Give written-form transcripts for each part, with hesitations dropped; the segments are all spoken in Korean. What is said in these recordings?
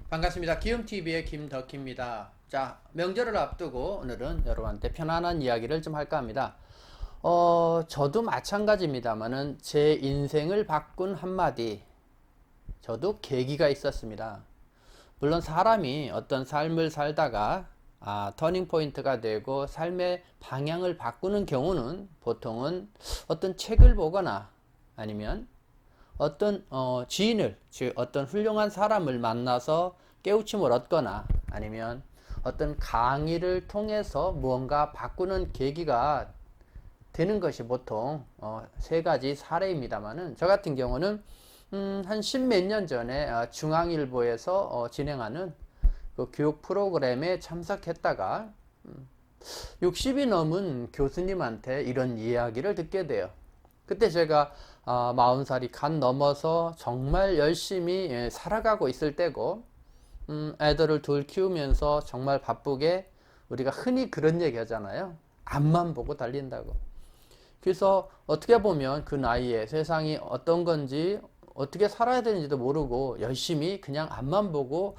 반갑습니다. 기욤TV의 김덕희입니다. 자, 명절을 앞두고 오늘은 여러분한테 편안한 이야기를 좀 할까 합니다. 저도 마찬가지입니다만은 제 인생을 바꾼 한마디, 저도 계기가 있었습니다. 물론 사람이 어떤 삶을 살다가 터닝 포인트가 되고 삶의 방향을 바꾸는 경우는 보통은 어떤 책을 보거나 아니면 어떤 지인을, 즉 어떤 훌륭한 사람을 만나서 깨우침을 얻거나 아니면 어떤 강의를 통해서 무언가 바꾸는 계기가 되는 것이 보통 세 가지 사례입니다만은, 저 같은 경우는 한 십몇 년 전에 중앙일보에서 진행하는 그 교육 프로그램에 참석했다가 60이 넘은 교수님한테 이런 이야기를 듣게 돼요. 그때 제가 40살이 간 넘어서 정말 열심히 살아가고 있을 때고, 애들을 둘 키우면서 정말 바쁘게, 우리가 흔히 그런 얘기 하잖아요. 앞만 보고 달린다고. 그래서 어떻게 보면 그 나이에 세상이 어떤 건지 어떻게 살아야 되는지도 모르고 열심히 그냥 앞만 보고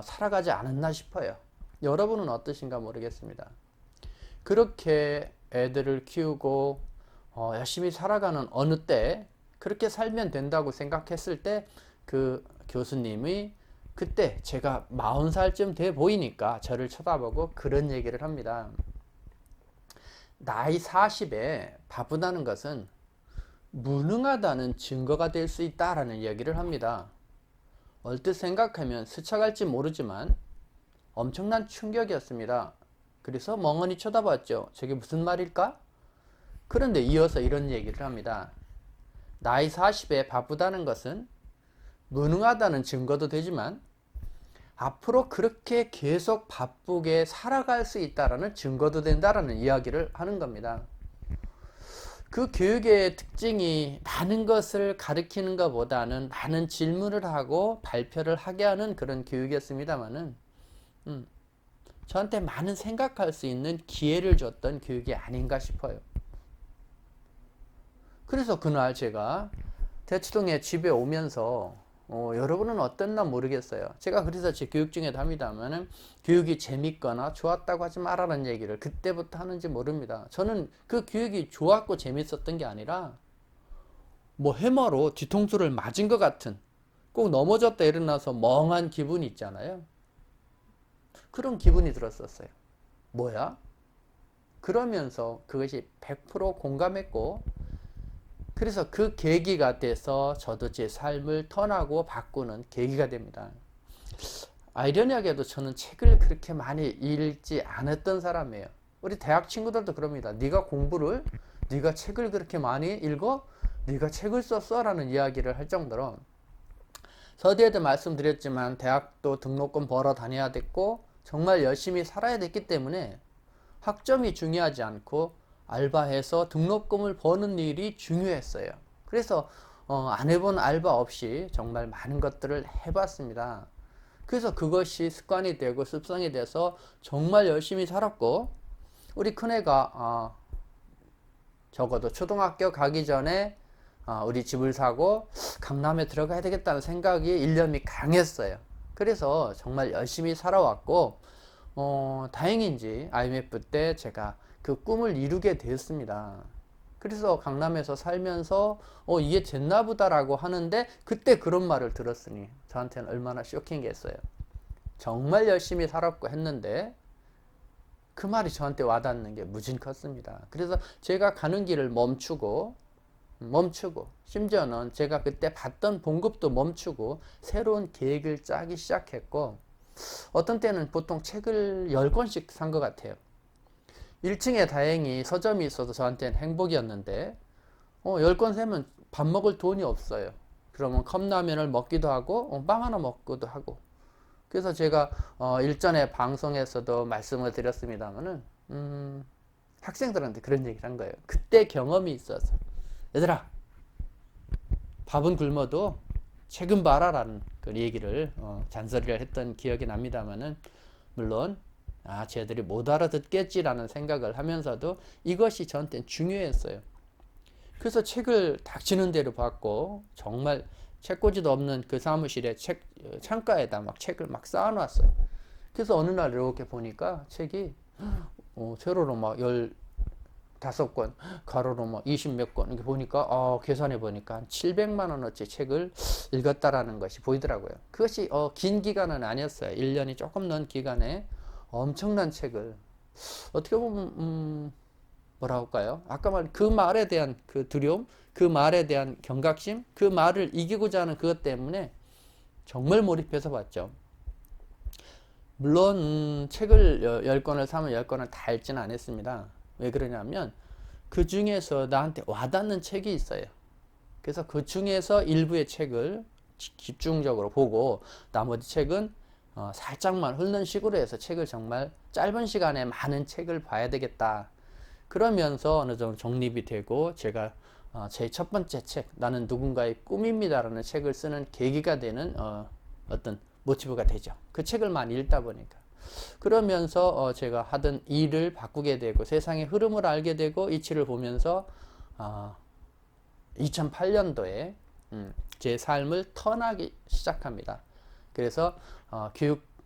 살아가지 않았나 싶어요. 여러분은 어떠신가 모르겠습니다. 그렇게 애들을 키우고 열심히 살아가는 어느 때 그렇게 살면 된다고 생각했을 때 그 교수님이 그때 제가 40살쯤 돼 보이니까 저를 쳐다보고 그런 얘기를 합니다. 나이 40에 바쁘다는 것은 무능하다는 증거가 될 수 있다라는 이야기를 합니다. 얼뜻 생각하면 스쳐갈지 모르지만 엄청난 충격이었습니다. 그래서 멍하니 쳐다봤죠. 저게 무슨 말일까? 그런데 이어서 이런 얘기를 합니다. 나이 40에 바쁘다는 것은 무능하다는 증거도 되지만 앞으로 그렇게 계속 바쁘게 살아갈 수 있다라는 증거도 된다라는 이야기를 하는 겁니다. 그 교육의 특징이 많은 것을 가르치는 것보다는 많은 질문을 하고 발표를 하게 하는 그런 교육이었습니다만은 저한테 많은 생각할 수 있는 기회를 줬던 교육이 아닌가 싶어요. 그래서 그날 제가 대치동에 집에 오면서 여러분은 어땠나 모르겠어요. 제가 그래서 제 교육 중에도 합니다만은 교육이 재밌거나 좋았다고 하지 말라는 얘기를 그때부터 하는지 모릅니다. 저는 그 교육이 좋았고 재밌었던 게 아니라 뭐 해마로 뒤통수를 맞은 것 같은, 꼭 넘어졌다 일어나서 멍한 기분이 있잖아요. 그런 기분이 들었었어요. 뭐야? 그러면서 그것이 100% 공감했고, 그래서 그 계기가 돼서 저도 제 삶을 턴하고 바꾸는 계기가 됩니다. 아이러니하게도 저는 책을 그렇게 많이 읽지 않았던 사람이에요. 우리 대학 친구들도 그럽니다. 네가 책을 그렇게 많이 읽어? 네가 책을 썼어? 라는 이야기를 할 정도로, 서두에도 말씀드렸지만 대학도 등록금 벌어 다녀야 됐고 정말 열심히 살아야 됐기 때문에 학점이 중요하지 않고 알바해서 등록금을 버는 일이 중요했어요. 그래서 안 해본 알바 없이 정말 많은 것들을 해봤습니다. 그래서 그것이 습관이 되고 습성이 돼서 정말 열심히 살았고, 우리 큰애가 적어도 초등학교 가기 전에 우리 집을 사고 강남에 들어가야 되겠다는 생각이 일념이 강했어요. 그래서 정말 열심히 살아왔고, 다행인지 IMF 때 제가 그 꿈을 이루게 되었습니다. 그래서 강남에서 살면서 이게 됐나 보다라고 하는데, 그때 그런 말을 들었으니 저한테는 얼마나 쇼킹했어요. 정말 열심히 살았고 했는데 그 말이 저한테 와닿는 게 무진 컸습니다. 그래서 제가 가는 길을 멈추고 심지어는 제가 그때 받던 봉급도 멈추고 새로운 계획을 짜기 시작했고, 어떤 때는 보통 책을 10권씩 산 것 같아요. 1층에 다행히 서점이 있어서 저한테는 행복이었는데 10권 사면 밥 먹을 돈이 없어요. 그러면 컵라면을 먹기도 하고 빵 하나 먹기도 하고. 그래서 제가 일전에 방송에서도 말씀을 드렸습니다만은 학생들한테 그런 얘기를 한 거예요. 그때 경험이 있어서 얘들아, 밥은 굶어도 책은 봐라라는 그 얘기를 잔소리를 했던 기억이 납니다만은, 물론 쟤들이 못 알아듣겠지라는 생각을 하면서도 이것이 저한테는 중요했어요. 그래서 책을 닥치는 대로 봤고 정말 책꽂이도 없는 그 사무실에 창가에다 막 책을 막 쌓아놨어요. 그래서 어느 날 이렇게 보니까 책이 세로로 막 15권, 가로로 뭐 20몇 권, 이렇게 보니까, 계산해 보니까 한 700만 원어치 책을 읽었다라는 것이 보이더라고요. 그것이, 긴 기간은 아니었어요. 1년이 조금 넘은 기간에 엄청난 책을, 어떻게 보면, 뭐라 할까요? 아까 말한 그 말에 대한 그 두려움, 그 말에 대한 경각심, 그 말을 이기고자 하는 그것 때문에 정말 몰입해서 봤죠. 물론, 책을 10권을 사면 10권을 다 읽지는 않았습니다. 왜 그러냐면 그 중에서 나한테 와닿는 책이 있어요. 그래서 그 중에서 일부의 책을 집중적으로 보고 나머지 책은 살짝만 훑는 식으로 해서 책을 정말 짧은 시간에 많은 책을 봐야 되겠다. 그러면서 어느 정도 정립이 되고 제가 제 첫 번째 책 나는 누군가의 꿈입니다라는 책을 쓰는 계기가 되는 어떤 모티브가 되죠. 그 책을 많이 읽다 보니까. 그러면서 제가 하던 일을 바꾸게 되고 세상의 흐름을 알게 되고 이치를 보면서 2008년도에 제 삶을 턴하기 시작합니다. 그래서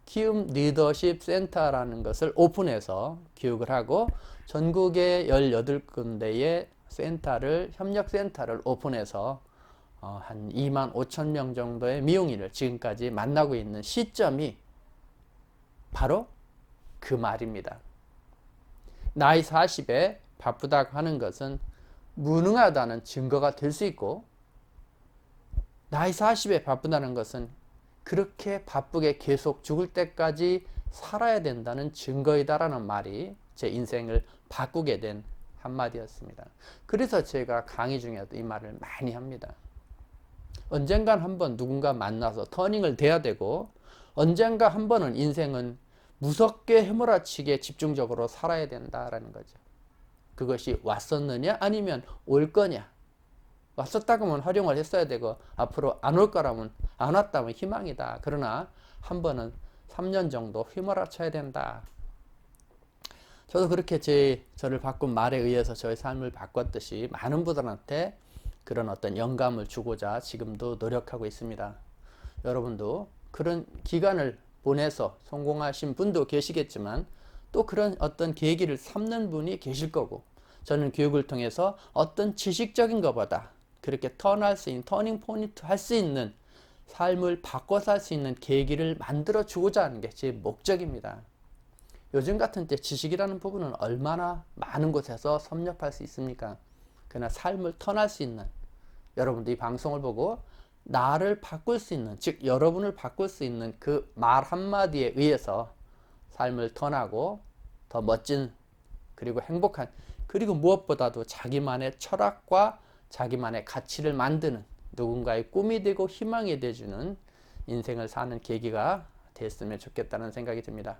키움 리더십 센터라는 것을 오픈해서 교육을 하고 전국의 18군데의 협력센터를 오픈해서 한 2만 5천 명 정도의 미용인을 지금까지 만나고 있는 시점이 바로 그 말입니다. 나이 40에 바쁘다고 하는 것은 무능하다는 증거가 될 수 있고, 나이 40에 바쁘다는 것은 그렇게 바쁘게 계속 죽을 때까지 살아야 된다는 증거이다라는 말이 제 인생을 바꾸게 된 한마디였습니다. 그래서 제가 강의 중에도 이 말을 많이 합니다. 언젠간 한번 누군가 만나서 터닝을 돼야 되고, 언젠가 한 번은 인생은 무섭게 해몰아치게 집중적으로 살아야 된다라는 거죠. 그것이 왔었느냐 아니면 올 거냐. 왔었다고 하면 활용을 했어야 되고 앞으로 안 올 거라면 안 왔다면 희망이다. 그러나 한 번은 3년 정도 휘몰아쳐야 된다. 저도 그렇게 저를 바꾼 말에 의해서 저의 삶을 바꿨듯이 많은 분들한테 그런 어떤 영감을 주고자 지금도 노력하고 있습니다. 여러분도 그런 기간을 보내서 성공하신 분도 계시겠지만 또 그런 어떤 계기를 삼는 분이 계실 거고, 저는 교육을 통해서 어떤 지식적인 것보다 그렇게 턴할 수 있는, 터닝 포인트 할 수 있는 삶을 바꿔 살 수 있는 계기를 만들어 주고자 하는 게 제 목적입니다. 요즘 같은 때 지식이라는 부분은 얼마나 많은 곳에서 섭렵할 수 있습니까? 그러나 삶을 턴할 수 있는, 여러분들이 방송을 보고 나를 바꿀 수 있는, 즉 여러분을 바꿀 수 있는 그 말 한마디에 의해서 삶을 턴하고 더 멋진, 그리고 행복한, 그리고 무엇보다도 자기만의 철학과 자기만의 가치를 만드는, 누군가의 꿈이 되고 희망이 되주는 인생을 사는 계기가 됐으면 좋겠다는 생각이 듭니다.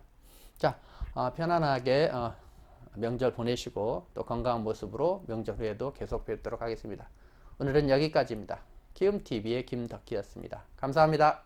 자, 편안하게 명절 보내시고 또 건강한 모습으로 명절 후에도 계속 뵙도록 하겠습니다. 오늘은 여기까지입니다. 키움TV의 김덕희였습니다. 감사합니다.